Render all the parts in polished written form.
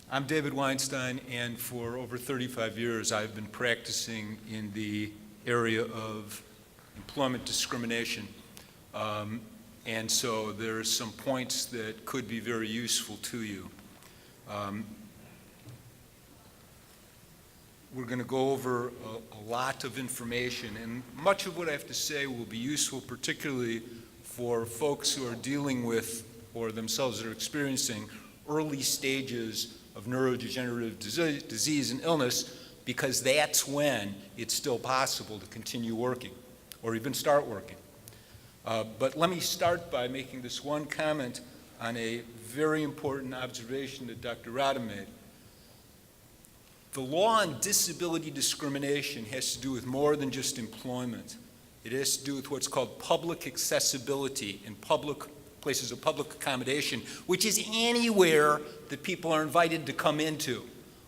I'm David Weinstein, and for over 35 years I've been practicing in the area of employment discrimination. And so there are some points that could be very useful to you. We're going to go over a lot of information, and much of what I have to say will be useful, particularly for folks who are dealing with or themselves are experiencing early stages of neurodegenerative disease and illness, because that's when it's still possible to continue working or even start working. But let me start by making this one comment on a very important observation that Dr. Rada made. The law on disability discrimination has to do with more than just employment. It has to do with what's called public accessibility in public places of public accommodation, which is anywhere that people are invited to come into,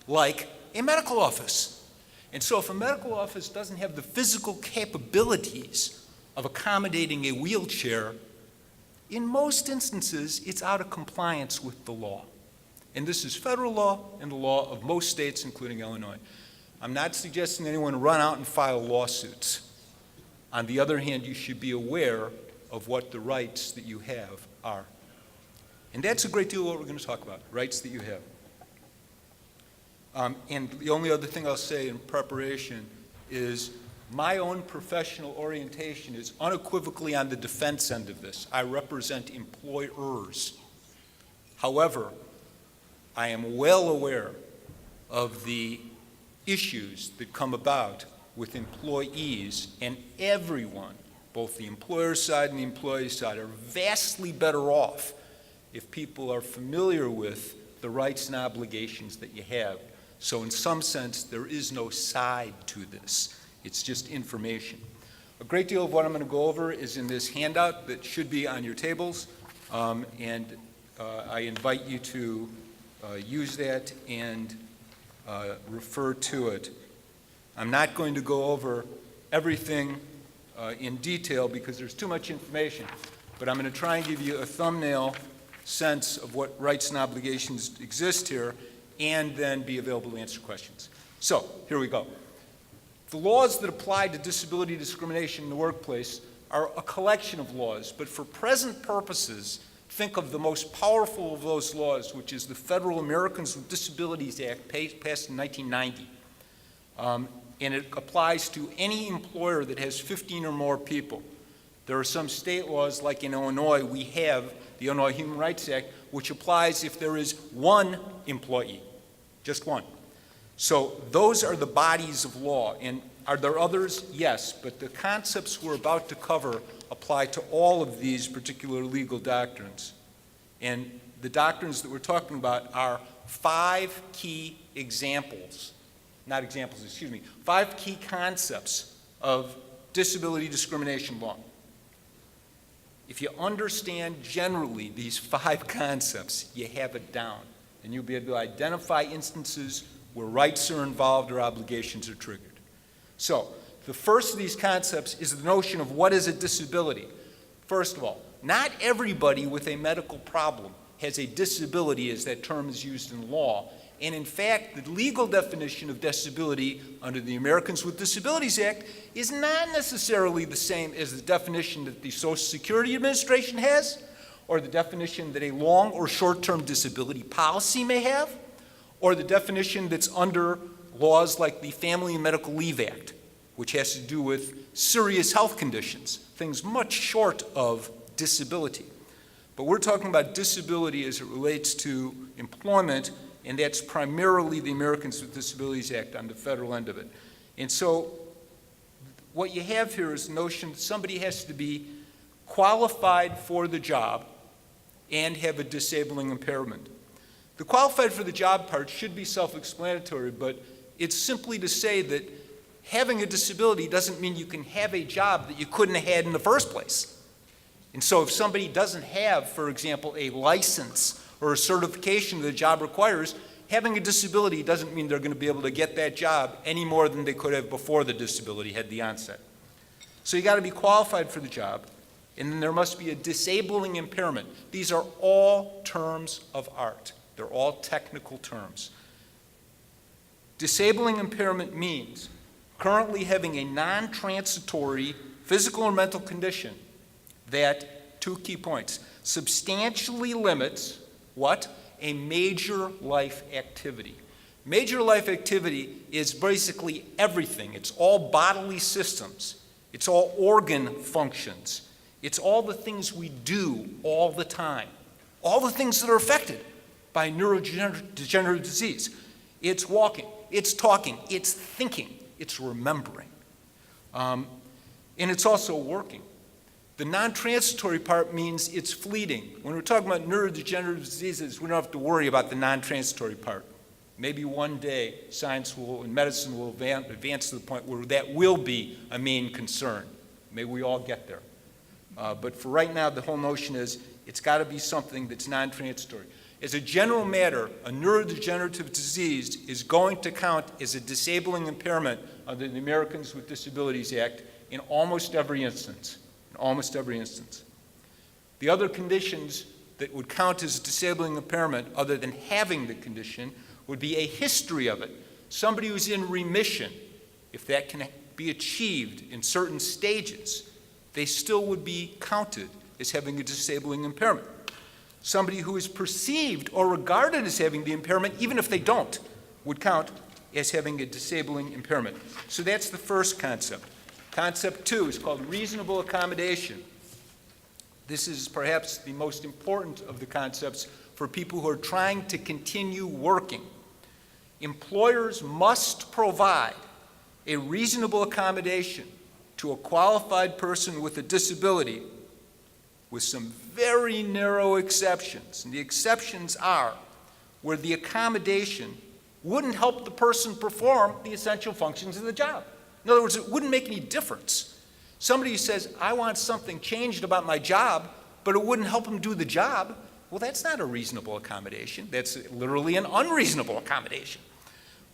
like a medical office. And so if a medical office doesn't have the physical capabilities of accommodating a wheelchair, in most instances, it's out of compliance with the law. And this is federal law and the law of most states, including Illinois. I'm not suggesting anyone run out and file lawsuits. On the other hand, you should be aware of what the rights that you have are. And that's a great deal of what we're going to talk about, rights that you have. And the only other thing I'll say in preparation is my own professional orientation is unequivocally on the defense end of this. I represent employers. However, I am well aware of the issues that come about with employees, and everyone, both the employer side and the employee side, are vastly better off if people are familiar with the rights and obligations that you have. So in some sense, there is no side to this. It's just information. A great deal of what I'm going to go over is in this handout that should be on your tables, and I invite you to use that and refer to it. I'm not going to go over everything in detail because there's too much information, but I'm going to try and give you a thumbnail sense of what rights and obligations exist here, and then be available to answer questions. So here we go. The laws that apply to disability discrimination in the workplace are a collection of laws, but for present purposes, think of the most powerful of those laws, which is the Federal Americans with Disabilities Act, passed in 1990. And it applies to any employer that has 15 or more people. There are some state laws, like in Illinois, we have the Illinois Human Rights Act, which applies if there is one employee, just one. So those are the bodies of law. And are there others? Yes, but the concepts we're about to cover apply to all of these particular legal doctrines. And the doctrines that we're talking about are 5 key examples, not examples, excuse me, 5 key concepts of disability discrimination law. If you understand generally these 5 concepts, you have it down, and you'll be able to identify instances where rights are involved or obligations are triggered. So the first of these concepts is the notion of what is a disability. First of all, not everybody with a medical problem has a disability, as that term is used in law. And in fact, the legal definition of disability under the Americans with Disabilities Act is not necessarily the same as the definition that the Social Security Administration has, or the definition that a long or short-term disability policy may have, or the definition that's under laws like the Family and Medical Leave Act, which has to do with serious health conditions, things much short of disability. But we're talking about disability as it relates to employment, and that's primarily the Americans with Disabilities Act on the federal end of it. And so what you have here is the notion that somebody has to be qualified for the job and have a disabling impairment. The qualified for the job part should be self-explanatory, but it's simply to say that having a disability doesn't mean you can have a job that you couldn't have had in the first place. And so if somebody doesn't have, for example, a license or a certification that the job requires, having a disability doesn't mean they're going to be able to get that job any more than they could have before the disability had the onset. So you got to be qualified for the job, and then there must be a disabling impairment. These are all terms of art. They're all technical terms. Disabling impairment means currently having a non-transitory physical or mental condition that, two key points, substantially limits what? A major life activity. Major life activity is basically everything. It's all bodily systems. It's all organ functions. It's all the things we do all the time. All the things that are affected by neurodegenerative disease. It's walking, it's talking, it's thinking, it's remembering. And it's also working. The non-transitory part means it's fleeting. When we're talking about neurodegenerative diseases, we don't have to worry about the non-transitory part. Maybe one day science and medicine will advance to the point where that will be a main concern. Maybe we all get there. But for right now, the whole notion is it's got to be something that's non-transitory. As a general matter, a neurodegenerative disease is going to count as a disabling impairment under the Americans with Disabilities Act in almost every instance. In almost every instance. The other conditions that would count as a disabling impairment, other than having the condition, would be a history of it. Somebody who's in remission, if that can be achieved in certain stages, they still would be counted as having a disabling impairment. Somebody who is perceived or regarded as having the impairment, even if they don't, would count as having a disabling impairment. So that's the first concept. Concept two is called reasonable accommodation. This is perhaps the most important of the concepts for people who are trying to continue working. Employers must provide a reasonable accommodation to a qualified person with a disability with some very narrow exceptions. And the exceptions are where the accommodation wouldn't help the person perform the essential functions of the job. In other words, it wouldn't make any difference. Somebody who says, I want something changed about my job, but it wouldn't help him do the job, well, that's not a reasonable accommodation. That's literally an unreasonable accommodation.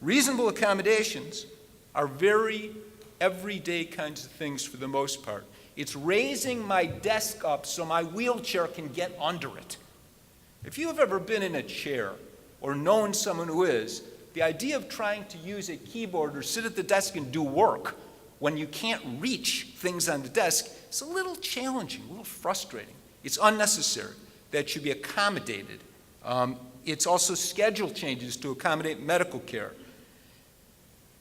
Reasonable accommodations are very everyday kinds of things for the most part. It's raising my desk up so my wheelchair can get under it. If you have ever been in a chair or known someone who is, the idea of trying to use a keyboard or sit at the desk and do work when you can't reach things on the desk is a little challenging, a little frustrating. It's unnecessary. That should be accommodated. It's also schedule changes to accommodate medical care.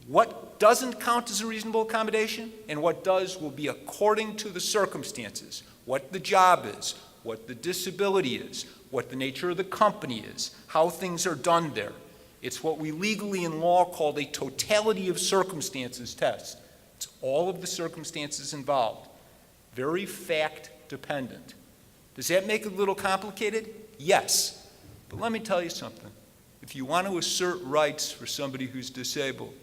What doesn't count as a reasonable accommodation and what does will be according to the circumstances, what the job is, what the disability is, what the nature of the company is, how things are done there. It's what we legally in law call a totality of circumstances test. It's all of the circumstances involved, very fact dependent. Does that make it a little complicated? Yes. But let me tell you something. If you want to assert rights for somebody who's disabled,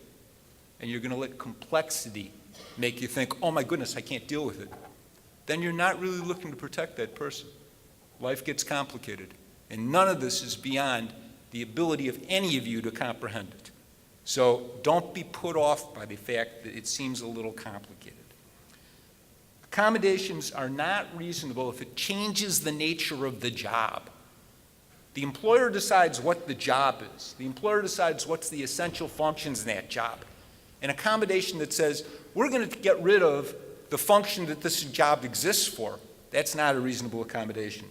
and you're going to let complexity make you think, oh my goodness, I can't deal with it, then you're not really looking to protect that person. Life gets complicated. And none of this is beyond the ability of any of you to comprehend it. So don't be put off by the fact that it seems a little complicated. Accommodations are not reasonable if it changes the nature of the job. The employer decides what the job is. The employer decides what's the essential functions in that job. An accommodation that says, we're going to get rid of the function that this job exists for, that's not a reasonable accommodation.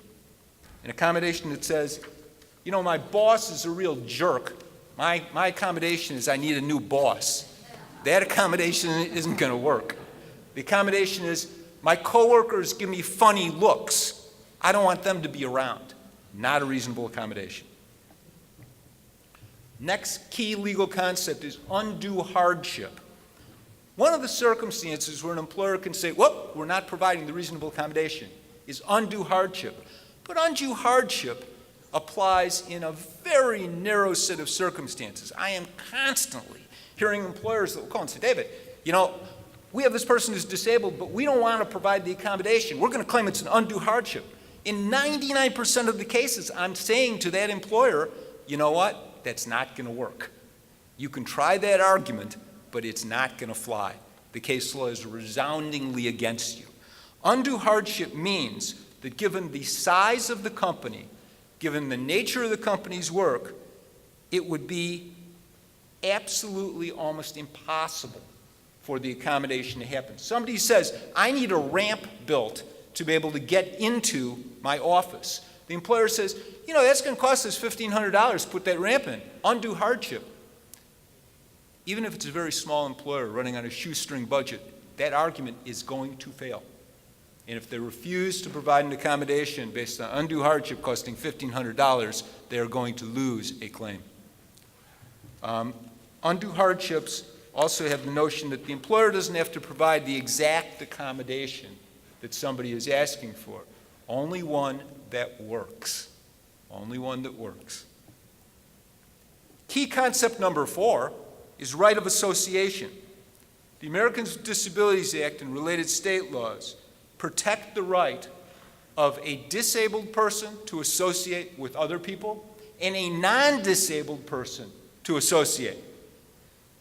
An accommodation that says, you know, my boss is a real jerk. My accommodation is I need a new boss. That accommodation isn't going to work. The accommodation is my coworkers give me funny looks. I don't want them to be around. Not a reasonable accommodation. Next key legal concept is undue hardship. One of the circumstances where an employer can say, whoop, we're not providing the reasonable accommodation is undue hardship. But undue hardship applies in a very narrow set of circumstances. I am constantly hearing employers that will call and say, David, you know, we have this person who's disabled, but we don't want to provide the accommodation. We're going to claim it's an undue hardship. In 99% of the cases, I'm saying to that employer, you know what? That's not going to work. You can try that argument, but it's not going to fly. The case law is resoundingly against you. Undue hardship means that given the size of the company, given the nature of the company's work, it would be absolutely almost impossible for the accommodation to happen. Somebody says, I need a ramp built to be able to get into my office. The employer says, you know, that's going to cost us $1,500 to put that ramp in. Undue hardship. Even if it's a very small employer running on a shoestring budget, that argument is going to fail. And if they refuse to provide an accommodation based on undue hardship costing $1,500, they are going to lose a claim. Undue hardships also have the notion that the employer doesn't have to provide the exact accommodation that somebody is asking for, only one that works. Only one that works. Key concept number 4 is right of association. The Americans with Disabilities Act and related state laws protect the right of a disabled person to associate with other people and a non-disabled person to associate.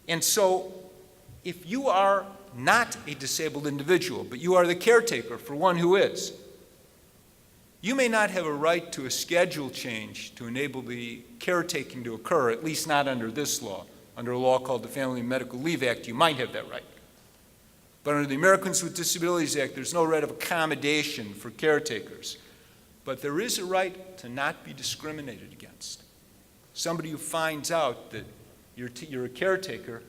And so if you are not a disabled individual, but you are the caretaker for one who is, you may not have a right to a schedule change to enable the caretaking to occur, at least not under this law. Under a law called the Family and Medical Leave Act, you might have that right. But under the Americans with Disabilities Act, there's no right of accommodation for caretakers. But there is a right to not be discriminated against. Somebody who finds out that you're a caretaker,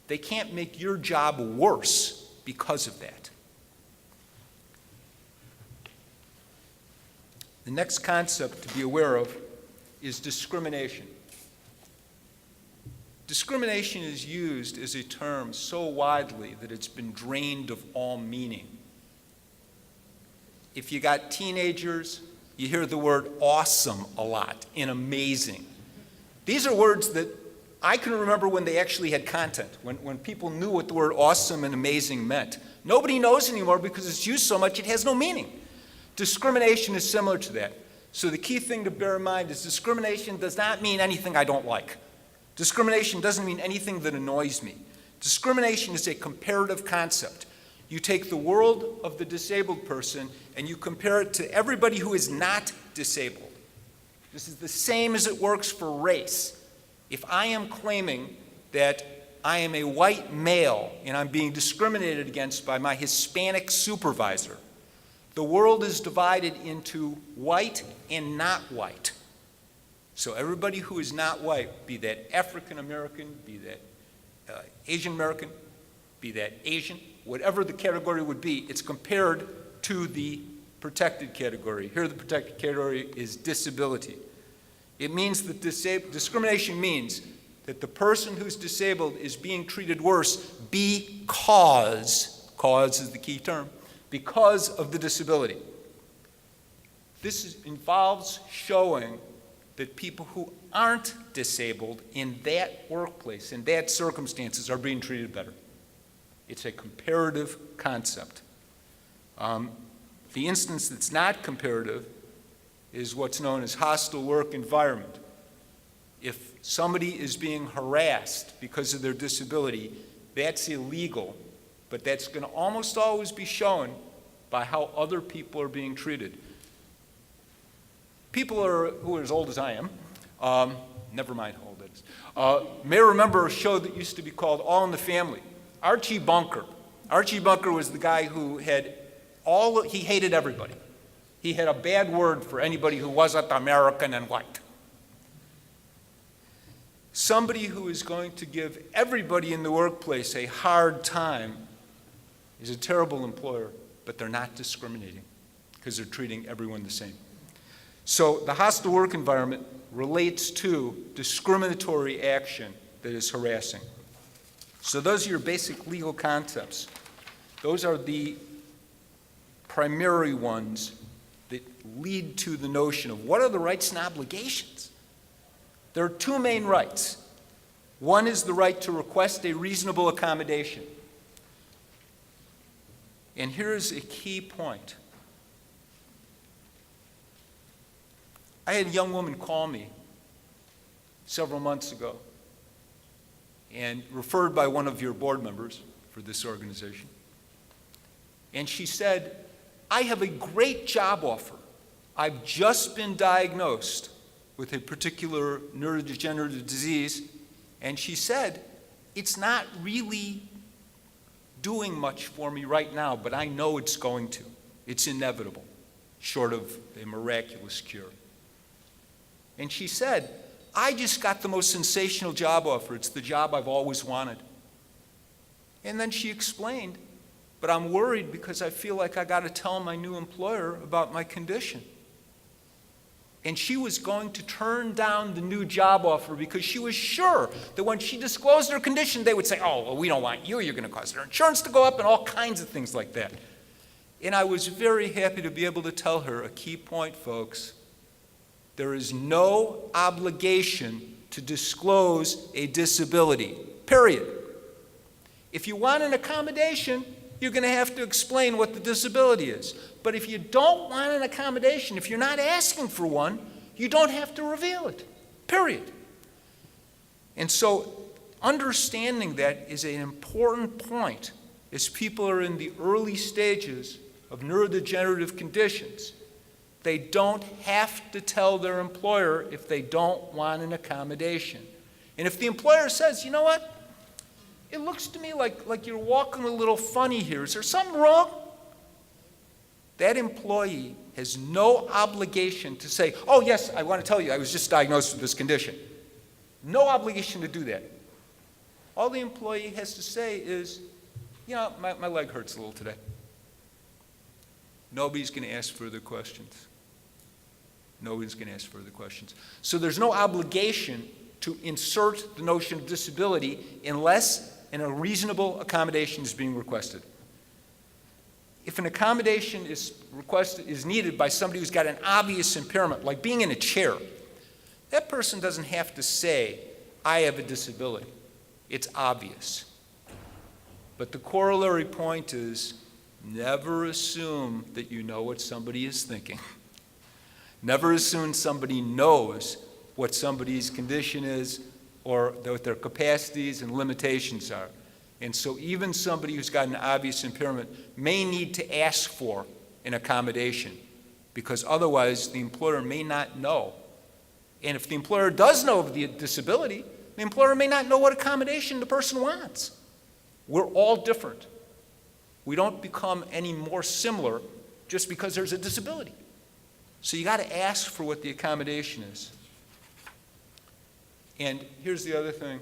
they can't make your job worse because of that. The next concept to be aware of is discrimination. Discrimination is used as a term so widely that it's been drained of all meaning. If you got teenagers, you hear the word awesome a lot and amazing. These are words that I can remember when they actually had content, when people knew what the word awesome and amazing meant. Nobody knows anymore because it's used so much it has no meaning. Discrimination is similar to that. So the key thing to bear in mind is discrimination does not mean anything I don't like. Discrimination doesn't mean anything that annoys me. Discrimination is a comparative concept. You take the world of the disabled person and you compare it to everybody who is not disabled. This is the same as it works for race. If I am claiming that I am a white male and I'm being discriminated against by my Hispanic supervisor, the world is divided into white and not white. So everybody who is not white, be that African American, be that Asian American, be that Asian, whatever the category would be, it's compared to the protected category. Here the protected category is disability. It means that discrimination means that the person who's disabled is being treated worse because, cause is the key term, because of the disability. This involves showing that people who aren't disabled in that workplace, in that circumstances, are being treated better. It's a comparative concept. The instance that's not comparative is what's known as hostile work environment. If somebody is being harassed because of their disability, that's illegal, but that's going to almost always be shown by how other people are being treated. People who are as old as I am, never mind how old that is, may remember a show that used to be called All in the Family. Archie Bunker. Archie Bunker was the guy who he hated everybody. He had a bad word for anybody who wasn't American and white. Somebody who is going to give everybody in the workplace a hard time is a terrible employer, but they're not discriminating because they're treating everyone the same. So the hostile work environment relates to discriminatory action that is harassing. So those are your basic legal concepts. Those are the primary ones that lead to the notion of what are the rights and obligations. There are two main rights. One is the right to request a reasonable accommodation. And here's a key point. I had a young woman call me several months ago and referred by one of your board members for this organization. And she said, I have a great job offer. I've just been diagnosed with a particular neurodegenerative disease, and she said, it's not really doing much for me right now, but I know it's going to. It's inevitable, short of a miraculous cure. And she said, I just got the most sensational job offer. It's the job I've always wanted. And then she explained, but I'm worried because I feel like I got to tell my new employer about my condition. And she was going to turn down the new job offer because she was sure that when she disclosed her condition, they would say, oh, well, we don't want you. You're going to cause their insurance to go up and all kinds of things like that. And I was very happy to be able to tell her a key point, folks. There is no obligation to disclose a disability, period. If you want an accommodation, you're going to have to explain what the disability is. But if you don't want an accommodation, if you're not asking for one, you don't have to reveal it, period. And so understanding that is an important point as people are in the early stages of neurodegenerative conditions. They don't have to tell their employer if they don't want an accommodation. And if the employer says, you know what, it looks to me like you're walking a little funny here. Is there something wrong? That employee has no obligation to say, oh, yes, I want to tell you, I was just diagnosed with this condition. No obligation to do that. All the employee has to say is, you know, my leg hurts a little today. Nobody's going to ask further questions. Nobody's going to ask further questions. So there's no obligation to insert the notion of disability unless a reasonable accommodation is being requested. If an accommodation is needed by somebody who's got an obvious impairment, like being in a chair, that person doesn't have to say, I have a disability. It's obvious. But the corollary point is, never assume that you know what somebody is thinking. Never assume somebody knows what somebody's condition is or what their capacities and limitations are. And so even somebody who's got an obvious impairment may need to ask for an accommodation because otherwise the employer may not know. And if the employer does know of the disability, the employer may not know what accommodation the person wants. We're all different. We don't become any more similar just because there's a disability. So you got to ask for what the accommodation is. And here's the other thing.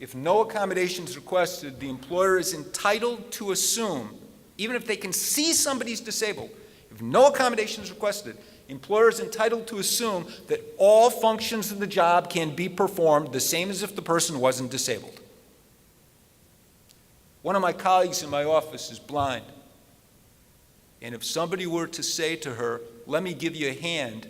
If no accommodation is requested, the employer is entitled to assume, even if they can see somebody's disabled, if no accommodation is requested, the employer is entitled to assume that all functions of the job can be performed the same as if the person wasn't disabled. One of my colleagues in my office is blind. And if somebody were to say to her, let me give you a hand,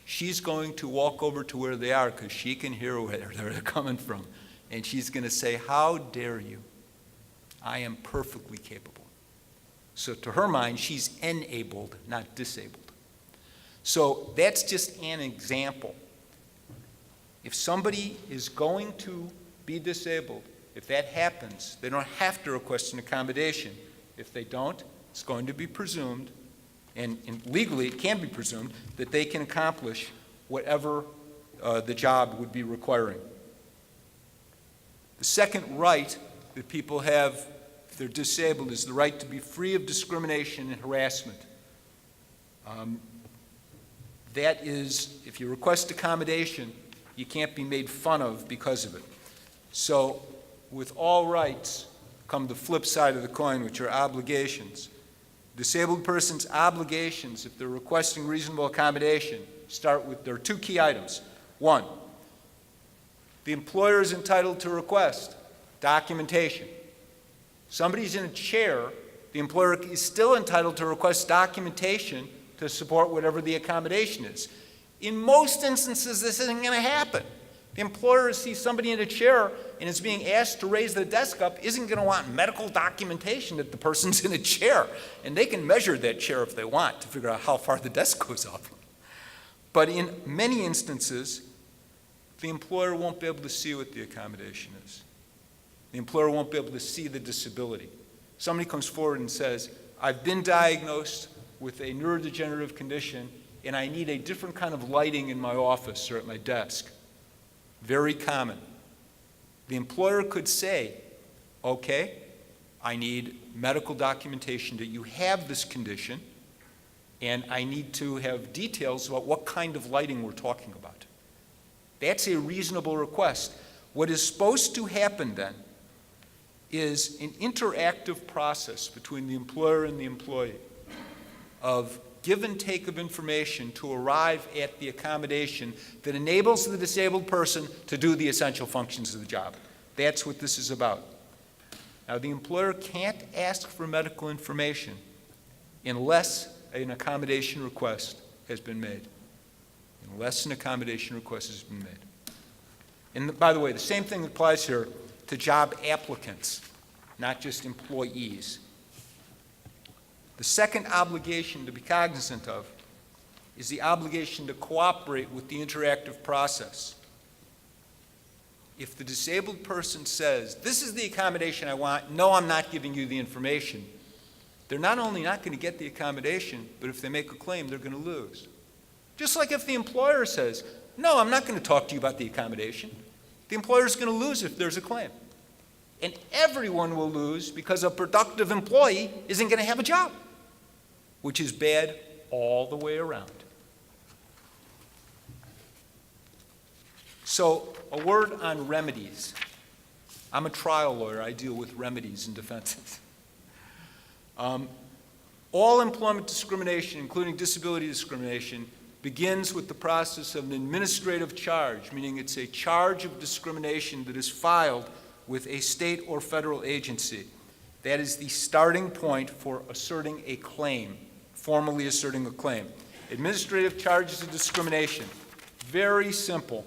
she's going to walk over to where they are because she can hear where they're coming from. And she's going to say, how dare you? I am perfectly capable. So to her mind, she's enabled, not disabled. So that's just an example. If somebody is going to be disabled, if that happens, they don't have to request an accommodation. If they don't, it's going to be presumed, and legally it can be presumed, that they can accomplish whatever the job would be requiring. The second right that people have if they're disabled is the right to be free of discrimination and harassment. That is, if you request accommodation, you can't be made fun of because of it. So with all rights come the flip side of the coin, which are obligations. Disabled person's obligations, if they're requesting reasonable accommodation, start with, there are two key items. One, the employer is entitled to request documentation. Somebody's in a chair, the employer is still entitled to request documentation to support whatever the accommodation is. In most instances, this isn't going to happen. The employer sees somebody in a chair and is being asked to raise the desk up, isn't going to want medical documentation that the person's in a chair. And they can measure that chair if they want to figure out how far the desk goes up. But in many instances, the employer won't be able to see what the accommodation is. The employer won't be able to see the disability. Somebody comes forward and says, I've been diagnosed with a neurodegenerative condition and I need a different kind of lighting in my office or at my desk. Very common. The employer could say, okay, I need medical documentation that you have this condition, and I need to have details about what kind of lighting we're talking about. That's a reasonable request. What is supposed to happen then is an interactive process between the employer and the employee of give and take of information to arrive at the accommodation that enables the disabled person to do the essential functions of the job. That's what this is about. Now, the employer can't ask for medical information unless an accommodation request has been made. Unless an accommodation request has been made. And by the way, the same thing applies here to job applicants, not just employees. The second obligation to be cognizant of is the obligation to cooperate with the interactive process. If the disabled person says, this is the accommodation I want, no, I'm not giving you the information, they're not only not going to get the accommodation, but if they make a claim, they're going to lose. Just like if the employer says, no, I'm not going to talk to you about the accommodation, the employer's going to lose if there's a claim. And everyone will lose because a productive employee isn't going to have a job, which is bad all the way around. So, a word on remedies. I'm a trial lawyer. I deal with remedies and defenses. All employment discrimination, including disability discrimination, begins with the process of an administrative charge, meaning it's a charge of discrimination that is filed with a state or federal agency. That is the starting point for asserting a claim, formally asserting a claim. Administrative charges of discrimination, very simple.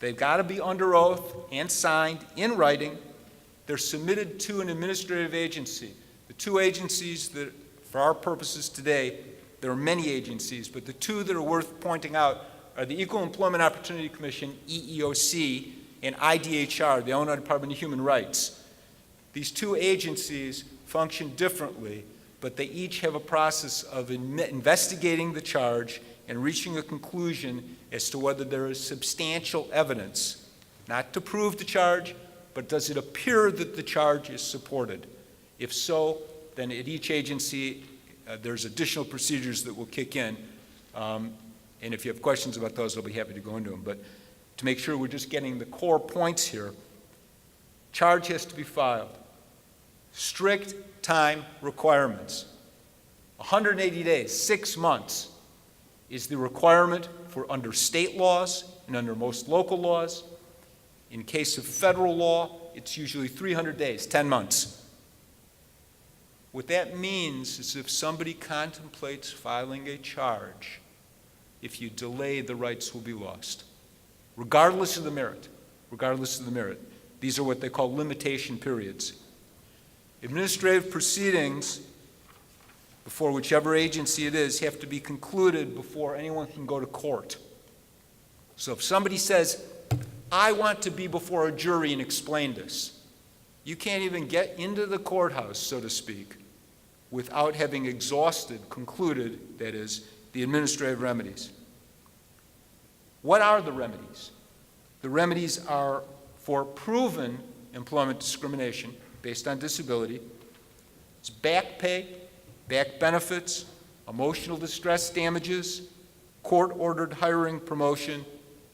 They've got to be under oath and signed in writing. They're submitted to an administrative agency. The two agencies that, for our purposes today, there are many agencies, but the two that are worth pointing out are the Equal Employment Opportunity Commission, EEOC, and IDHR, the Illinois Department of Human Rights. These two agencies function differently, but they each have a process of investigating the charge and reaching a conclusion as to whether there is substantial evidence, not to prove the charge, but does it appear that the charge is supported? If so, then at each agency, there's additional procedures that will kick in. And if you have questions about those, I'll be happy to go into them. But to make sure we're just getting the core points here, charge has to be filed. Strict time requirements. 180 days, 6 months, is the requirement for under state laws and under most local laws. In case of federal law, it's usually 300 days, 10 months. What that means is if somebody contemplates filing a charge, if you delay, the rights will be lost, regardless of the merit, regardless of the merit. These are what they call limitation periods. Administrative proceedings before whichever agency it is have to be concluded before anyone can go to court. So if somebody says, I want to be before a jury and explain this, you can't even get into the courthouse, so to speak, without having exhausted, concluded, that is, the administrative remedies. What are the remedies? The remedies are for proven employment discrimination based on disability. It's back pay, back benefits, emotional distress damages, court-ordered hiring promotion,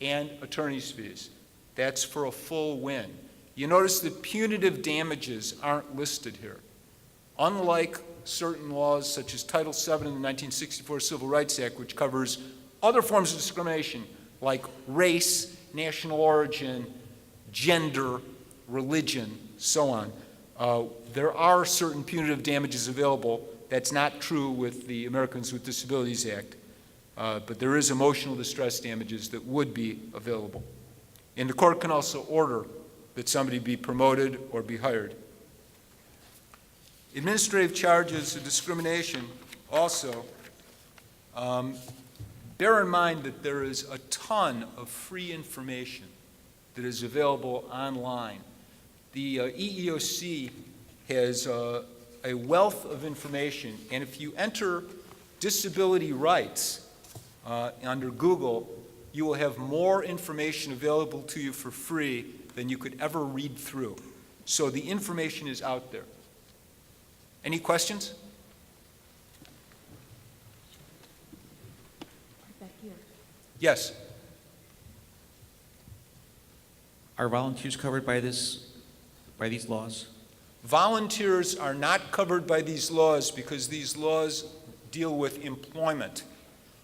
and attorney's fees. That's for a full win. You notice that punitive damages aren't listed here. Unlike certain laws such as Title VII in the 1964 Civil Rights Act, which covers other forms of discrimination like race, national origin, gender, religion, so on, there are certain punitive damages available. That's not true with the Americans with Disabilities Act, but there is emotional distress damages that would be available. And the court can also order that somebody be promoted or be hired. Administrative charges of discrimination also, bear in mind that there is a ton of free information that is available online. The EEOC has a wealth of information, and if you enter disability rights under Google, you will have more information available to you for free than you could ever read through. So the information is out there. Any questions? Back here. Yes. Are volunteers covered by these laws? Volunteers are not covered by these laws because these laws deal with employment.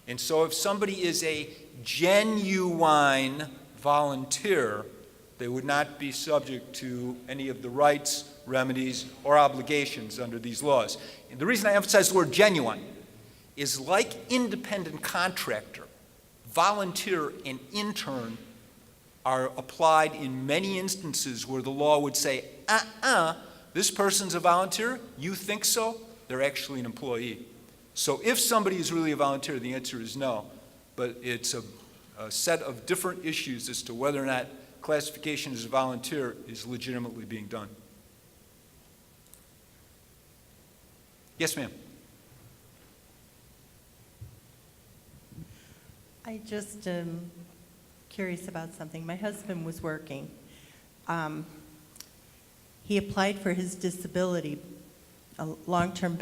And so if somebody is a genuine volunteer, they would not be subject to any of the rights, remedies, or obligations under these laws. And the reason I emphasize the word genuine is like independent contractor, volunteer and intern are applied in many instances where the law would say, this person's a volunteer, you think so? They're actually an employee. So if somebody is really a volunteer, the answer is no. But it's a set of different issues as to whether or not classification as a volunteer is legitimately being done. Yes, ma'am. I just curious about something. My husband was working. He applied for his disability, long-term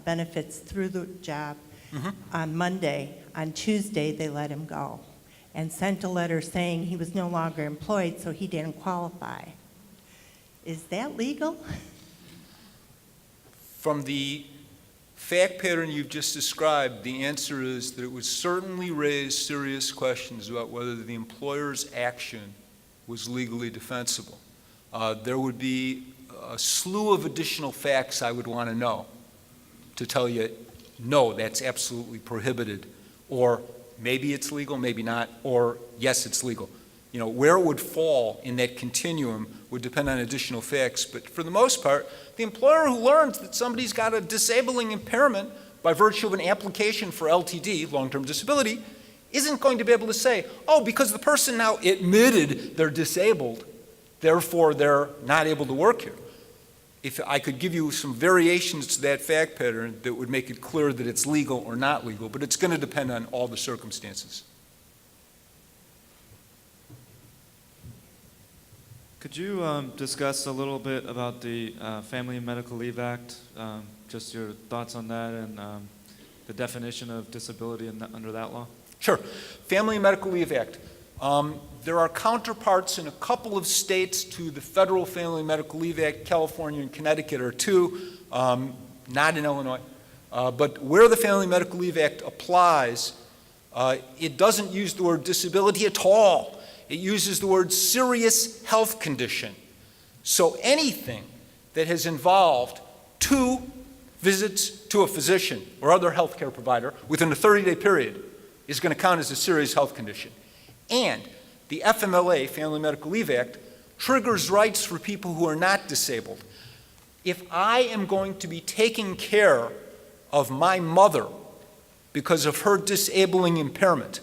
benefits through the job on Monday. On Tuesday, they let him go and sent a letter saying he was no longer employed, so he didn't qualify. Is that legal? From the fact pattern you've just described, the answer is that it would certainly raise serious questions about whether the employer's action was legally defensible. There would be a slew of additional facts I would want to know to tell you, no, that's absolutely prohibited, or maybe it's legal, maybe not, or yes, it's legal. You know, where it would fall in that continuum would depend on additional facts, but for the most part, the employer who learns that somebody's got a disabling impairment by virtue of an application for LTD, long-term disability, isn't going to be able to say, oh, because the person now admitted they're disabled, therefore they're not able to work here. If I could give you some variations to that fact pattern that would make it clear that it's legal or not legal, but it's going to depend on all the circumstances. Could you discuss a little bit about the Family and Medical Leave Act, just your thoughts on that and the definition of disability under that law? Sure. Family and Medical Leave Act. There are counterparts in a couple of states to the Federal Family and Medical Leave Act. California and Connecticut are two, not in Illinois. But where the Family and Medical Leave Act applies, it doesn't use the word disability at all. It uses the word serious health condition. So anything that has involved 2 visits to a physician or other health care provider within a 30-day period is going to count as a serious health condition. And the FMLA, Family Medical Leave Act, triggers rights for people who are not disabled. If I am going to be taking care of my mother because of her disabling impairment,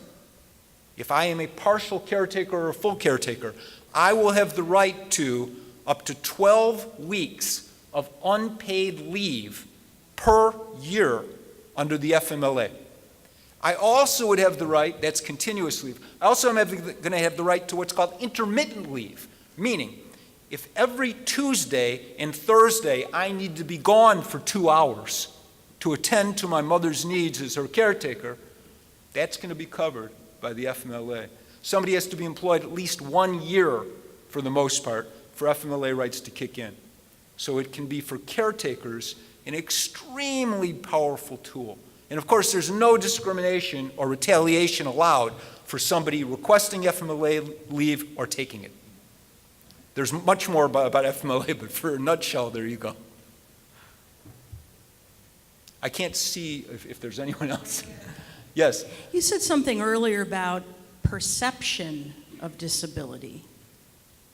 if I am a partial caretaker or a full caretaker, I will have the right to up to 12 weeks of unpaid leave per year under the FMLA. I also would have the right, that's continuous leave, I also am going to have the right to what's called intermittent leave, meaning if every Tuesday and Thursday I need to be gone for 2 hours to attend to my mother's needs as her caretaker, that's going to be covered by the FMLA. Somebody has to be employed at least 1 year, for the most part, for FMLA rights to kick in. So it can be for caretakers an extremely powerful tool. And of course, there's no discrimination or retaliation allowed for somebody requesting FMLA leave or taking it. There's much more about FMLA, but for a nutshell, there you go. I can't see if there's anyone else. Yes? You said something earlier about perception of disability.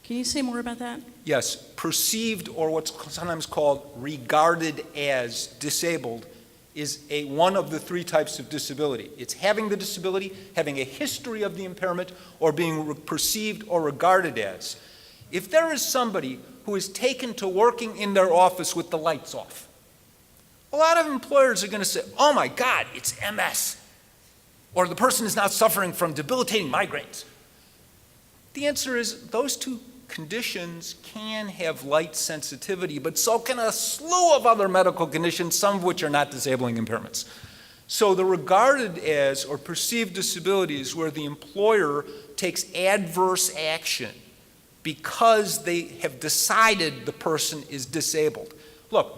Can you say more about that? Yes. Perceived, or what's sometimes called regarded as disabled, is one of the 3 types of disability. It's having the disability, having a history of the impairment, or being perceived or regarded as. If there is somebody who is taken to working in their office with the lights off, a lot of employers are going to say, oh my God, it's MS. or the person is not suffering from debilitating migraines. The answer is those two conditions can have light sensitivity, but so can a slew of other medical conditions, some of which are not disabling impairments. So the regarded as or perceived disability is where the employer takes adverse action because they have decided the person is disabled. Look,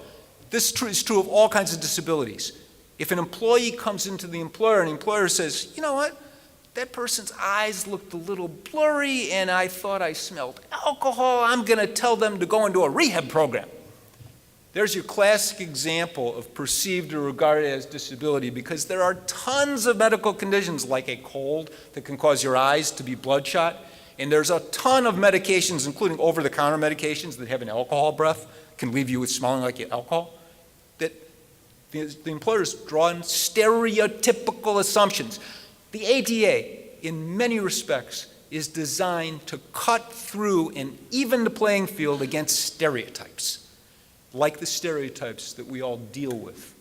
this is true of all kinds of disabilities. If an employee comes into the employer and the employer says, you know what, that person's eyes looked a little blurry and I thought I smelled alcohol, I'm going to tell them to go into a rehab program. There's your classic example of perceived or regarded as disability, because there are tons of medical conditions like a cold that can cause your eyes to be bloodshot, and there's a ton of medications, including over-the-counter medications that have an alcohol breath, can leave you with smelling like alcohol, that the employers draw in stereotypical assumptions. The ADA, in many respects, is designed to cut through and even the playing field against stereotypes, like the stereotypes that we all deal with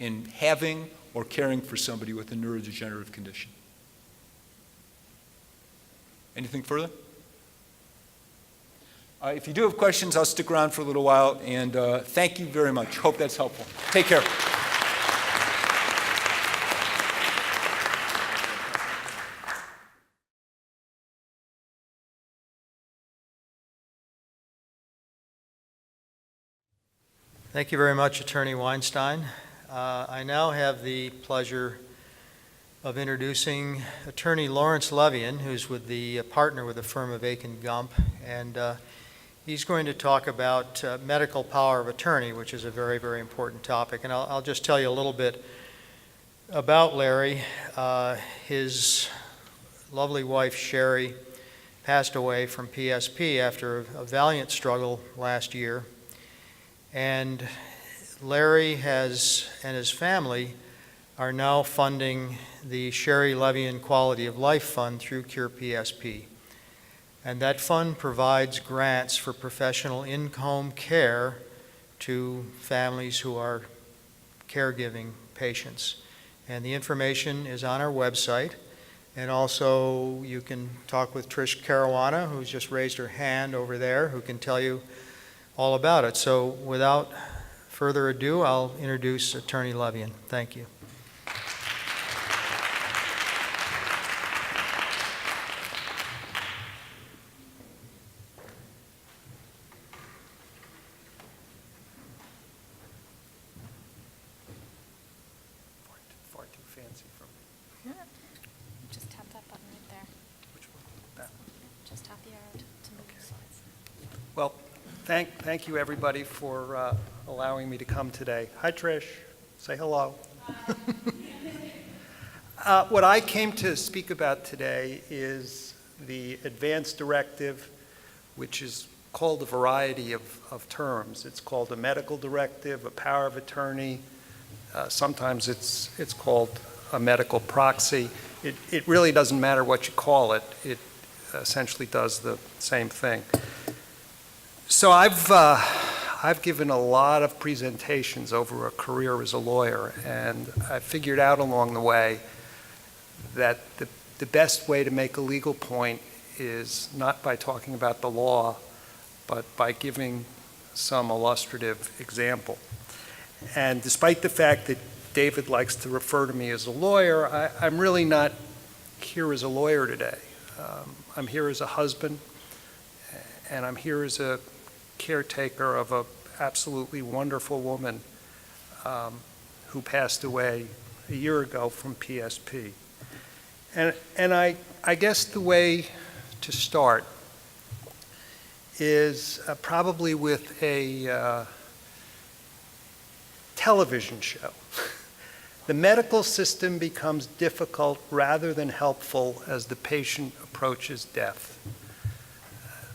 in having or caring for somebody with a neurodegenerative condition. Anything further? If you do have questions, I'll stick around for a little while, and thank you very much. Hope that's helpful. Take care. Thank you very much, Attorney Weinstein. I now have the pleasure of introducing Attorney Lawrence Levien, who's with the partner with the firm of Akin, Gump, and he's going to talk about medical power of attorney, which is a very, very important topic. And I'll just tell you a little bit about Larry. His lovely wife, Sherry, passed away from PSP after a valiant struggle last year. And Larry and his family are now funding the Sherry Levien Quality of Life Fund through CurePSP. And that fund provides grants for professional in-home care to families who are caregiving patients. And the information is on our website. And also you can talk with Trish Caruana, who's just raised her hand over there, who can tell you all about it. So without further ado, I'll introduce Attorney Levien. Thank you. Far too fancy for me. Just tap that button right there. Which one? That one. Just tap the arrow to move the slides. Well, thank you, everybody, for allowing me to come today. Hi, Trish. Say hello. What I came to speak about today is the Advance Directive, which is called a variety of terms. It's called a medical directive, a power of attorney. Sometimes it's called a medical proxy. It really doesn't matter what you call it. It essentially does the same thing. So I've given a lot of presentations over a career as a lawyer, and I figured out along the way that the best way to make a legal point is not by talking about the law, but by giving some illustrative example. And despite the fact that David likes to refer to me as a lawyer, I'm really not here as a lawyer today. I'm here as a husband, and I'm here as a caretaker of an absolutely wonderful woman who passed away a year ago from PSP. And I guess the way to start is probably with a television show. The medical system becomes difficult rather than helpful as the patient approaches death.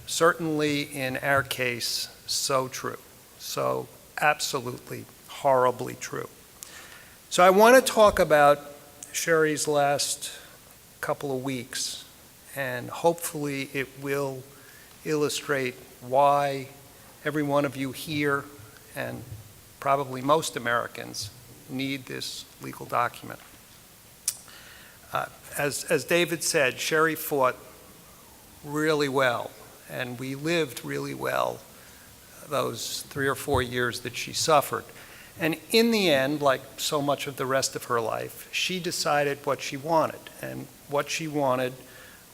Certainly in our case, so true. So absolutely, horribly true. So I want to talk about Sherry's last couple of weeks, and hopefully it will illustrate why every one of you here, and probably most Americans, need this legal document. As David said, Sherry fought really well, and we lived really well those 3 or 4 years that she suffered. And in the end, like so much of the rest of her life, she decided what she wanted. And what she wanted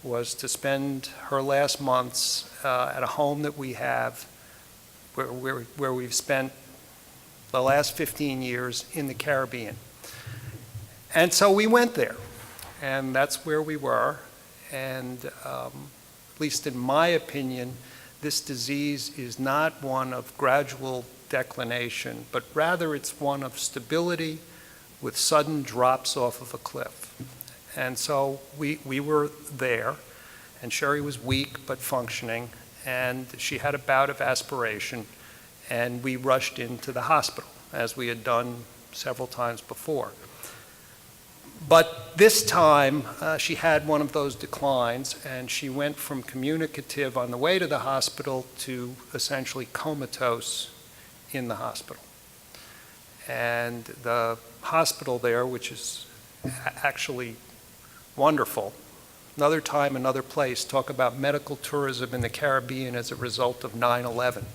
was to spend her last months at a home that we have where we've spent the last 15 years in the Caribbean. And so we went there, and that's where we were. And at least in my opinion, this disease is not one of gradual declination, but rather it's one of stability with sudden drops off of a cliff. And so we were there, and Sherry was weak but functioning, and she had a bout of aspiration, and we rushed into the hospital, as we had done several times before. But this time, she had one of those declines, and she went from communicative on the way to the hospital to essentially comatose in the hospital. And the hospital there, which is actually wonderful, another time, another place, talk about medical tourism in the Caribbean as a result of 9/11.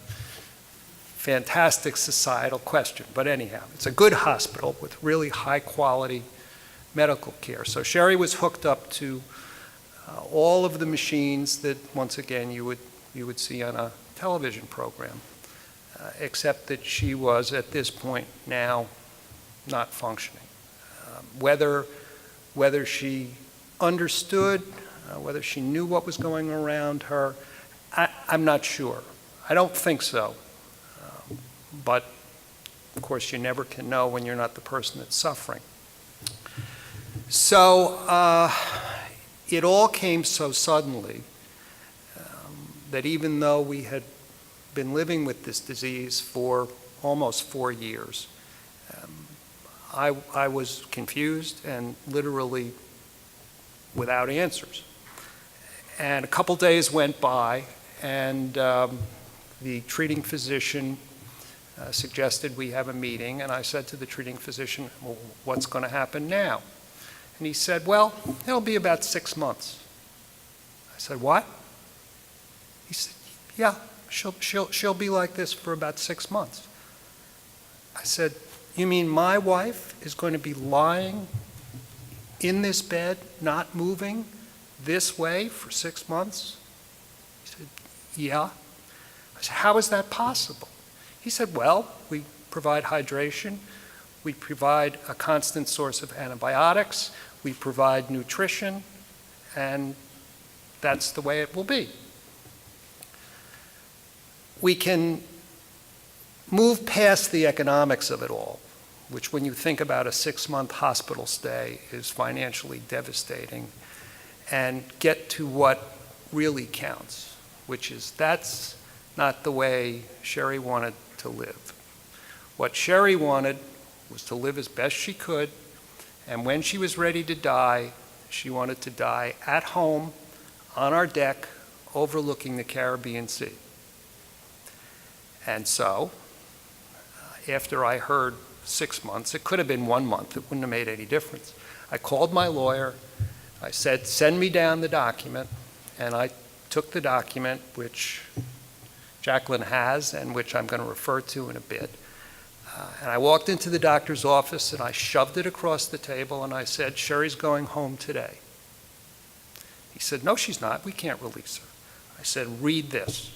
Fantastic societal question, but anyhow, it's a good hospital with really high quality medical care. So Sherry was hooked up to all of the machines that, once again, you would see on a television program, except that she was, at this point now, not functioning. Whether she understood, whether she knew what was going around her, I'm not sure. I don't think so. But, of course, you never can know when you're not the person that's suffering. So it all came so suddenly that even though we had been living with this disease for almost 4 years, I was confused and literally without answers. And a couple days went by, and the treating physician suggested we have a meeting, and I said to the treating physician, well, what's going to happen now? And he said, well, it'll be about 6 months. I said, what? He said, yeah, she'll be like this for about 6 months. I said, you mean my wife is going to be lying in this bed, not moving this way for 6 months? He said, yeah. I said, how is that possible? He said, well, we provide hydration, we provide a constant source of antibiotics, we provide nutrition, and that's the way it will be. We can move past the economics of it all, which when you think about a 6-month hospital stay is financially devastating, and get to what really counts, which is that's not the way Sherry wanted to live. What Sherry wanted was to live as best she could, and when she was ready to die, she wanted to die at home on our deck overlooking the Caribbean Sea. And so, after I heard 6 months, it could have been 1 month, it wouldn't have made any difference. I called my lawyer, I said, send me down the document, and I took the document, which Jacqueline has and which I'm going to refer to in a bit. And I walked into the doctor's office and I shoved it across the table and I said, Sherry's going home today. He said, no, she's not. We can't release her. I said, read this.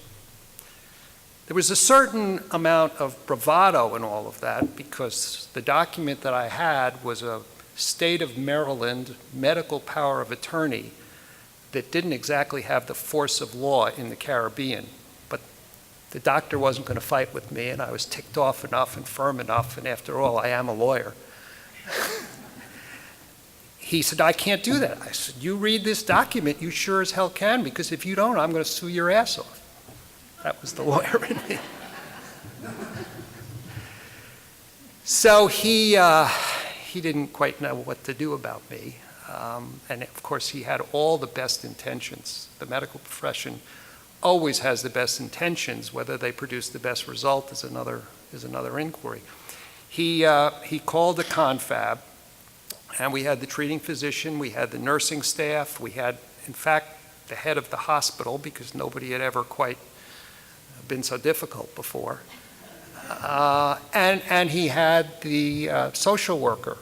There was a certain amount of bravado in all of that because the document that I had was a state of Maryland medical power of attorney that didn't exactly have the force of law in the Caribbean. The doctor wasn't going to fight with me, and I was ticked off enough and firm enough, and after all, I am a lawyer. He said, I can't do that. I said, you read this document, you sure as hell can, because if you don't, I'm going to sue your ass off. That was the lawyer in me. So he didn't quite know what to do about me. And of course, he had all the best intentions. The medical profession always has the best intentions. Whether they produce the best result is another inquiry. He called a confab, And we had the treating physician, we had the nursing staff, we had, in fact, the head of the hospital, because nobody had ever quite been so difficult before. And he had the social worker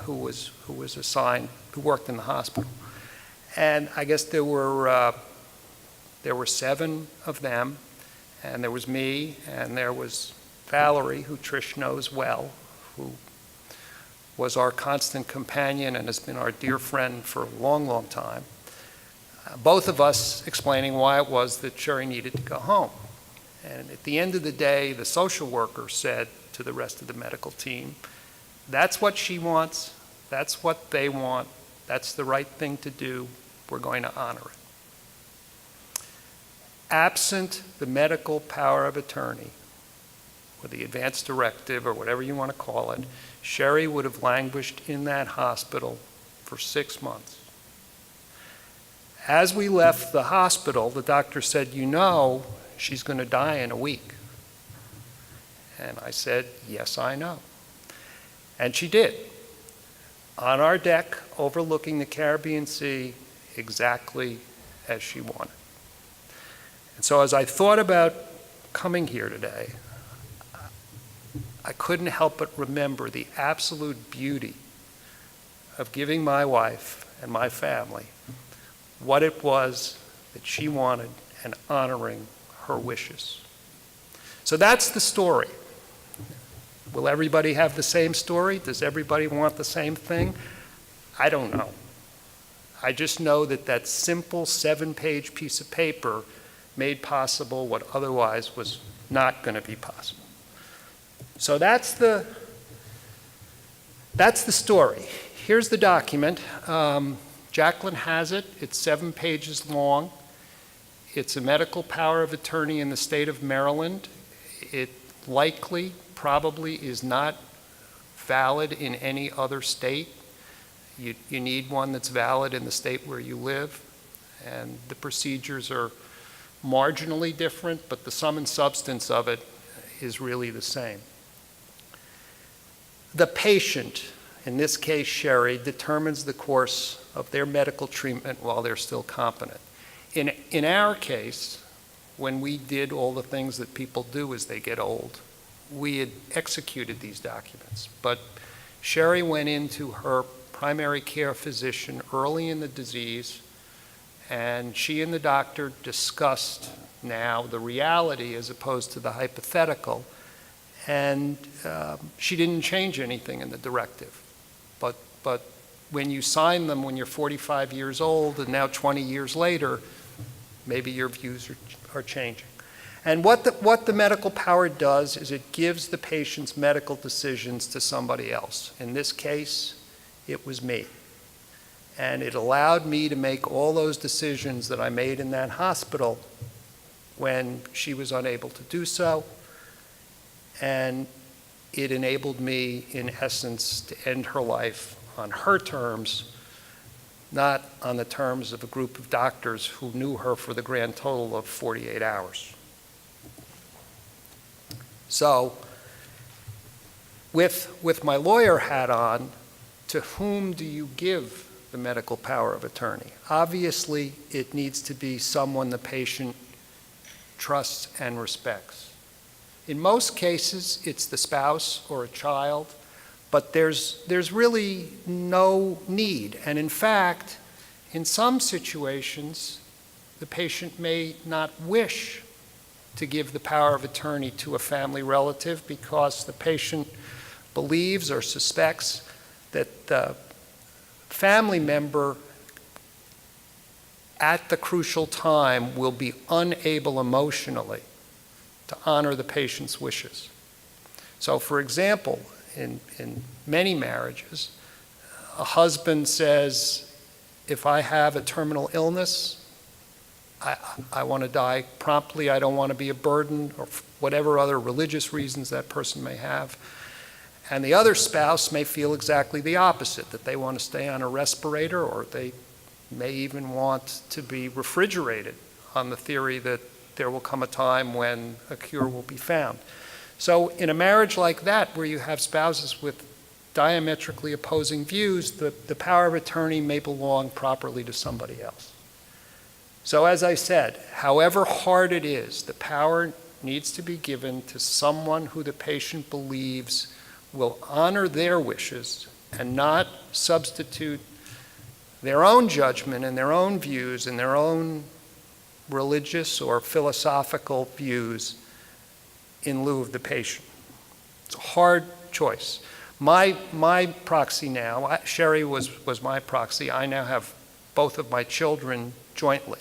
who was assigned, who worked in the hospital. And I guess there were 7 of them, and there was me, and there was Valerie, who Trish knows well, who was our constant companion and has been our dear friend for a long, long time. Both of us explaining why it was that Sherry needed to go home. And at the end of the day, the social worker said to the rest of the medical team, that's what she wants, that's what they want, that's the right thing to do, we're going to honor it. Absent the medical power of attorney, or the advance directive, or whatever you want to call it, Sherry would have languished in that hospital for 6 months. As we left the hospital, the doctor said, you know, she's going to die in a week. And I said, yes, I know. And she did. On our deck, overlooking the Caribbean Sea, exactly as she wanted. And so as I thought about coming here today, I couldn't help but remember the absolute beauty of giving my wife and my family what it was that she wanted and honoring her wishes. So that's the story. Will everybody have the same story? Does everybody want the same thing? I don't know. I just know that that simple 7-page piece of paper made possible what otherwise was not going to be possible. So that's the story. Here's the document. Jacqueline has it. It's 7 pages long. It's a medical power of attorney in the state of Maryland. It likely, probably is not valid in any other state. You need one that's valid in the state where you live, and the procedures are marginally different, but the sum and substance of it is really the same. The patient, in this case Sherry, determines the course of their medical treatment while they're still competent. In our case, when we did all the things that people do as they get old, we had executed these documents. But Sherry went into her primary care physician early in the disease, and she and the doctor discussed now the reality as opposed to the hypothetical, and she didn't change anything in the directive. But when you sign them when you're 45 years old and now 20 years later, maybe your views are changing. And what the medical power does is it gives the patient's medical decisions to somebody else. In this case, it was me. And it allowed me to make all those decisions that I made in that hospital when she was unable to do so. And it enabled me, in essence, to end her life on her terms, not on the terms of a group of doctors who knew her for the grand total of 48 hours. So, with my lawyer hat on, to whom do you give the medical power of attorney? Obviously, it needs to be someone the patient trusts and respects. In most cases, it's the spouse or a child, but there's really no need. And in fact, in some situations, the patient may not wish to give the power of attorney to a family relative because the patient believes or suspects that the family member at the crucial time will be unable emotionally to honor the patient's wishes. So for example, in many marriages, a husband says, if I have a terminal illness, I want to die promptly, I don't want to be a burden, or whatever other religious reasons that person may have. And the other spouse may feel exactly the opposite, that they want to stay on a respirator, or they may even want to be refrigerated on the theory that there will come a time when a cure will be found. So in a marriage like that, where you have spouses with diametrically opposing views, the power of attorney may belong properly to somebody else. So as I said, however hard it is, the power needs to be given to someone who the patient believes will honor their wishes and not substitute their own judgment and their own views and their own religious or philosophical views in lieu of the patient. It's a hard choice. My proxy now, Sherry was my proxy. I now have both of my children jointly.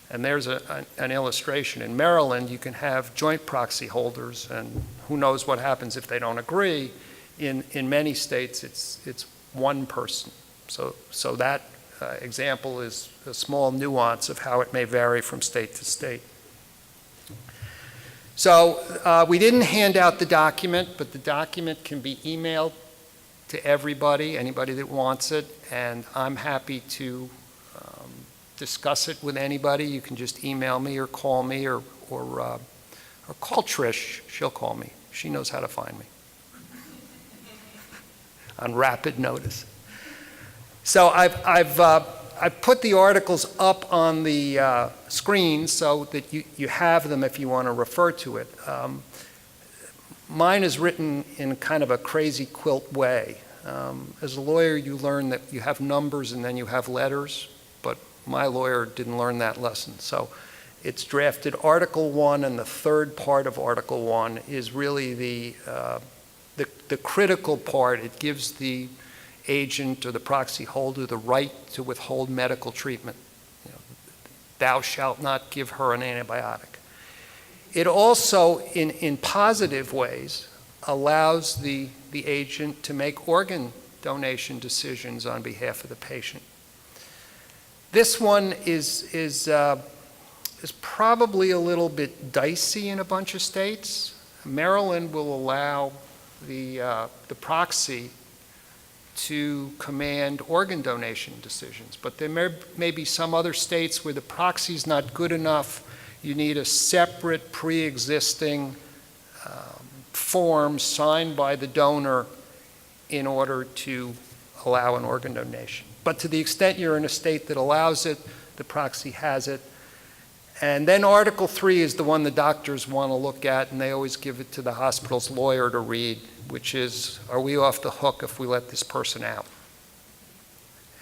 And there's an illustration. In Maryland, you can have joint proxy holders, and who knows what happens if they don't agree. In many states, it's one person. So that example is a small nuance of how it may vary from state to state. So we didn't hand out the document, but the document can be emailed to everybody, anybody that wants it, and I'm happy to discuss it with anybody. You can just email me or call me or call Trish. She'll call me. She knows how to find me on rapid notice. So I've put the articles up on the screen so that you have them if you want to refer to it. Mine is written in kind of a crazy quilt way. As a lawyer, you learn that you have numbers and then you have letters, but my lawyer didn't learn that lesson. So it's drafted Article 1, and the third part of Article 1 is really the critical part. It gives the agent or the proxy holder the right to withhold medical treatment. You know, thou shalt not give her an antibiotic. It also, in positive ways, allows the agent to make organ donation decisions on behalf of the patient. This one is probably a little bit dicey in a bunch of states. Maryland will allow the proxy to command organ donation decisions, but there may be some other states where the proxy's not good enough. You need a separate pre-existing form signed by the donor in order to allow an organ donation. But to the extent you're in a state that allows it, the proxy has it. And then Article 3 is the one the doctors want to look at, and they always give it to the hospital's lawyer to read, which is, are we off the hook if we let this person out?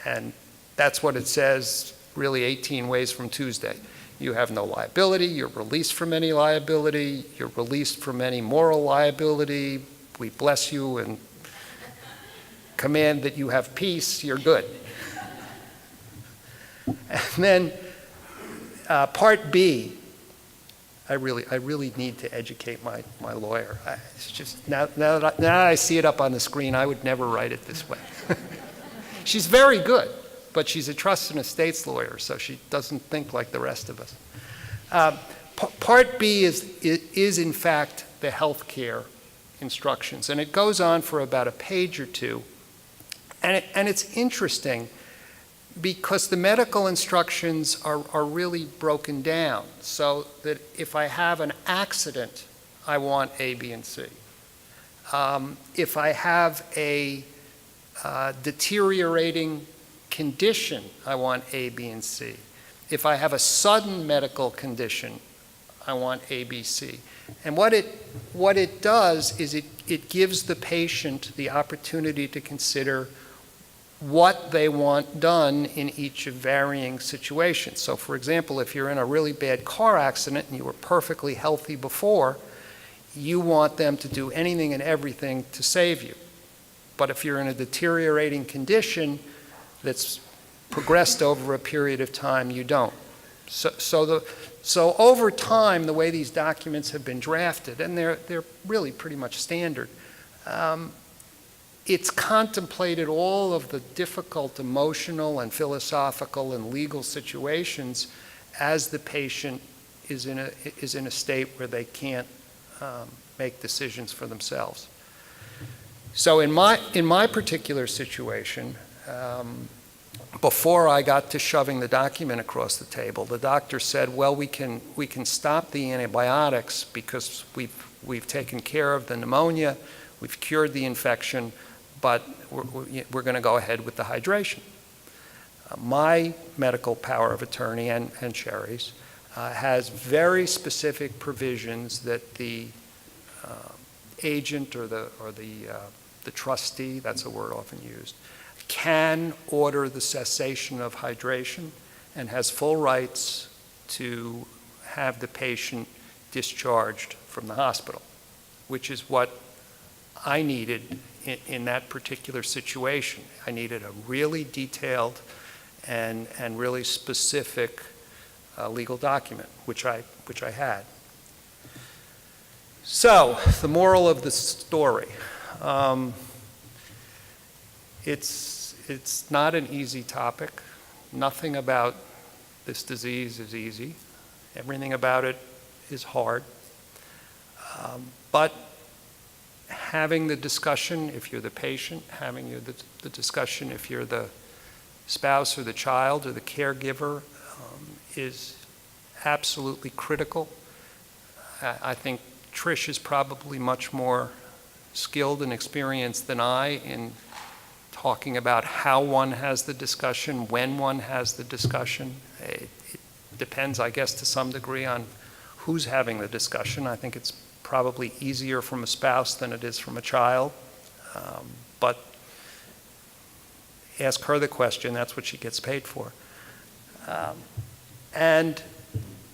And that's what it says really 18 ways from Tuesday. You have no liability, you're released from any liability, you're released from any moral liability, we bless you and command that you have peace, you're good. And then Part B, I really need to educate my lawyer. It's just, now that I see it up on the screen, I would never write it this way. She's very good, but she's a trust and estates lawyer, so she doesn't think like the rest of us. Part B is in fact the health care instructions, and it goes on for about a page or two. And it's interesting because the medical instructions are really broken down, so that if I have an accident, I want A, B, and C. If I have a deteriorating condition, I want A, B, and C. If I have a sudden medical condition, I want A, B, C. And what it does is it gives the patient the opportunity to consider what they want done in each of varying situations. So for example, if you're in a really bad car accident and you were perfectly healthy before, you want them to do anything and everything to save you. But if you're in a deteriorating condition that's progressed over a period of time, you don't. So over time, the way these documents have been drafted, and they're really pretty much standard, it's contemplated all of the difficult emotional and philosophical and legal situations as the patient is in a state where they can't make decisions for themselves. So in my particular situation, before I got to shoving the document across the table, the doctor said, well, we can stop the antibiotics because we've taken care of the pneumonia, we've cured the infection, but we're going to go ahead with the hydration. My medical power of attorney and Sherry's has very specific provisions that the agent or the trustee, that's a word often used, can order the cessation of hydration and has full rights to have the patient discharged from the hospital, which is what I needed in that particular situation. I needed a really detailed and really specific legal document, which I had. So, the moral of the story. It's not an easy topic. Nothing about this disease is easy. Everything about it is hard. But having the discussion, if you're the patient, having the discussion if you're the spouse or the child or the caregiver, is absolutely critical. I think Trish is probably much more skilled and experienced than I in talking about how one has the discussion, when one has the discussion. It depends, I guess, to some degree on who's having the discussion. I think it's probably easier from a spouse than it is from a child. But ask her the question, that's what she gets paid for. And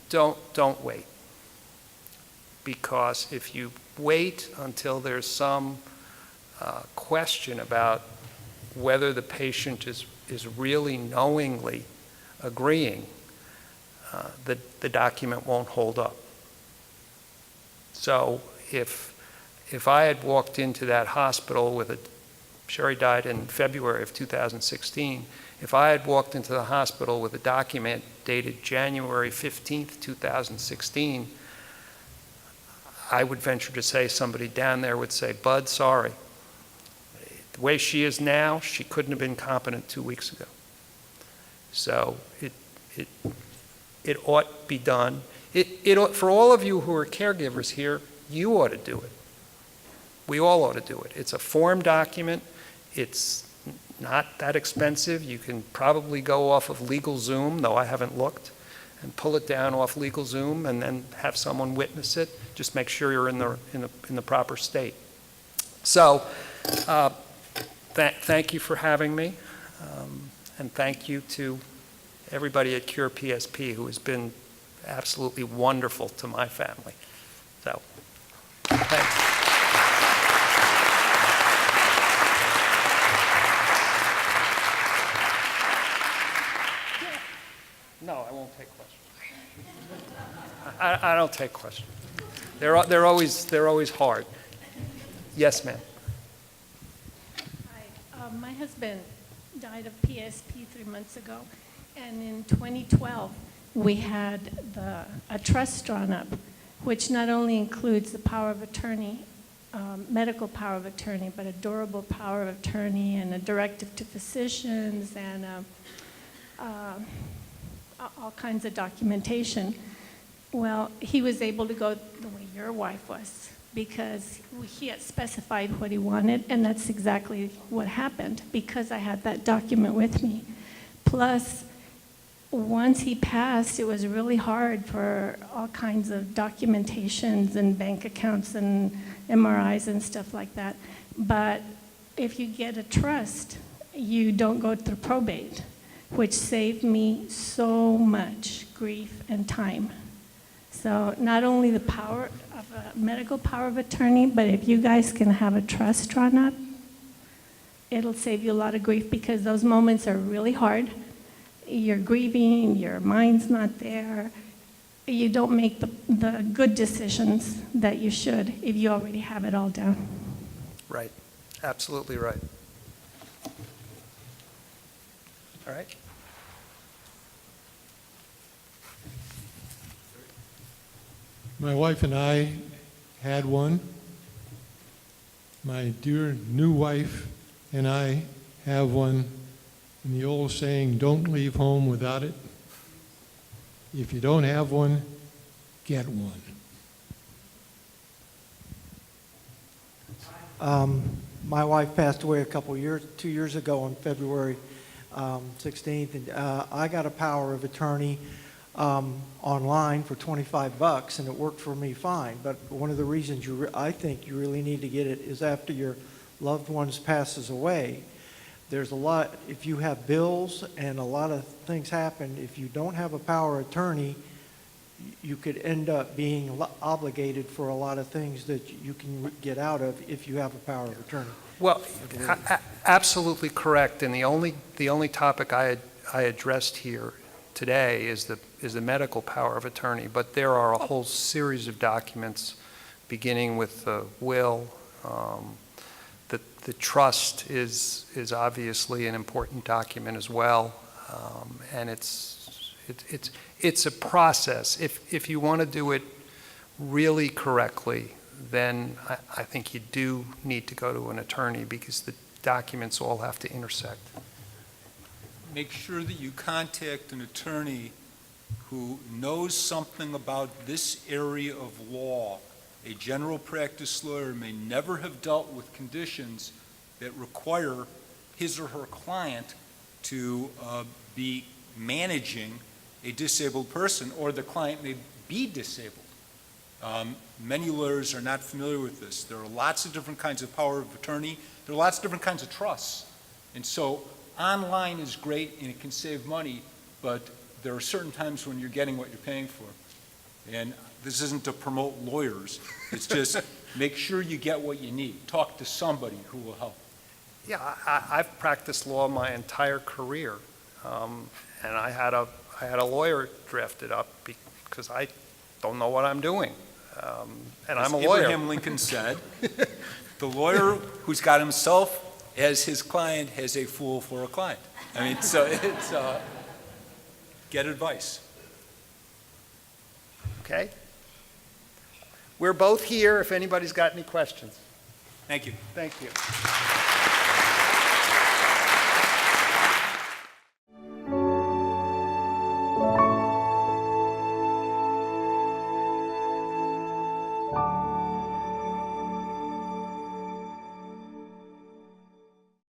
don't wait. Because if you wait until there's some question about whether the patient is really knowingly agreeing, the document won't hold up. So if I had walked into that hospital Sherry died in February of 2016, if I had walked into the hospital with a document dated January 15th, 2016, I would venture to say somebody down there would say, Bud, sorry. The way she is now, she couldn't have been competent 2 weeks ago. So it ought to be done. It ought, for all of you who are caregivers here, you ought to do it. We all ought to do it. It's a form document. It's not that expensive. You can probably go off of LegalZoom, though I haven't looked, and pull it down off LegalZoom and then have someone witness it. Just make sure you're in the proper state. So thank you for having me, and thank you to everybody at CurePSP who has been absolutely wonderful to my family. So, thanks. No, I won't take questions. I don't take questions. They're always hard. Yes, ma'am. Hi. My husband died of PSP 3 months ago, and in 2012 we had a trust drawn up, which not only includes the power of attorney, medical power of attorney, but a durable power of attorney and a directive to physicians and all kinds of documentation. Well, he was able to go the way your wife was because he had specified what he wanted, and that's exactly what happened because I had that document with me. Plus, once he passed, it was really hard for all kinds of documentations and bank accounts and MRIs and stuff like that. But if you get a trust, you don't go through probate, which saved me so much grief and time. So not only the power of a medical power of attorney, but if you guys can have a trust drawn up, it'll save you a lot of grief because those moments are really hard. You're grieving, your mind's not there. You don't make the good decisions that you should if you already have it all down. Right. Absolutely right. All right. My wife and I had one. My dear new wife and I have one. And the old saying, don't leave home without it. If you don't have one, get one. My wife passed away 2 years ago on February 16th, and I got a power of attorney online for $25, and it worked for me fine. But one of the reasons I think you really need to get it is after your loved ones passes away. There's a lot, if you have bills and a lot of things happen, if you don't have a power of attorney, you could end up being obligated for a lot of things that you can get out of if you have a power of attorney. Well, absolutely correct, and the only topic I addressed here today is the medical power of attorney, but there are a whole series of documents, beginning with the will. The trust is obviously an important document as well, and it's a process. If you want to do it really correctly, then I think you do need to go to an attorney, because the documents all have to intersect. Make sure that you contact an attorney who knows something about this area of law. A general practice lawyer may never have dealt with conditions that require his or her client to be managing a disabled person, or the client may be disabled. Many lawyers are not familiar with this. There are lots of different kinds of power of attorney. There are lots of different kinds of trusts. And so online is great and it can save money, but there are certain times when you're getting what you're paying for. And this isn't to promote lawyers. It's just make sure you get what you need. Talk to somebody who will help. Yeah, I've practiced law my entire career, and I had a lawyer drafted up because I don't know what I'm doing, and I'm a lawyer. Abraham Lincoln said, the lawyer who's got himself as his client has a fool for a client. I mean, so it's, get advice. Okay? We're both here if anybody's got any questions. Thank you. Thank you.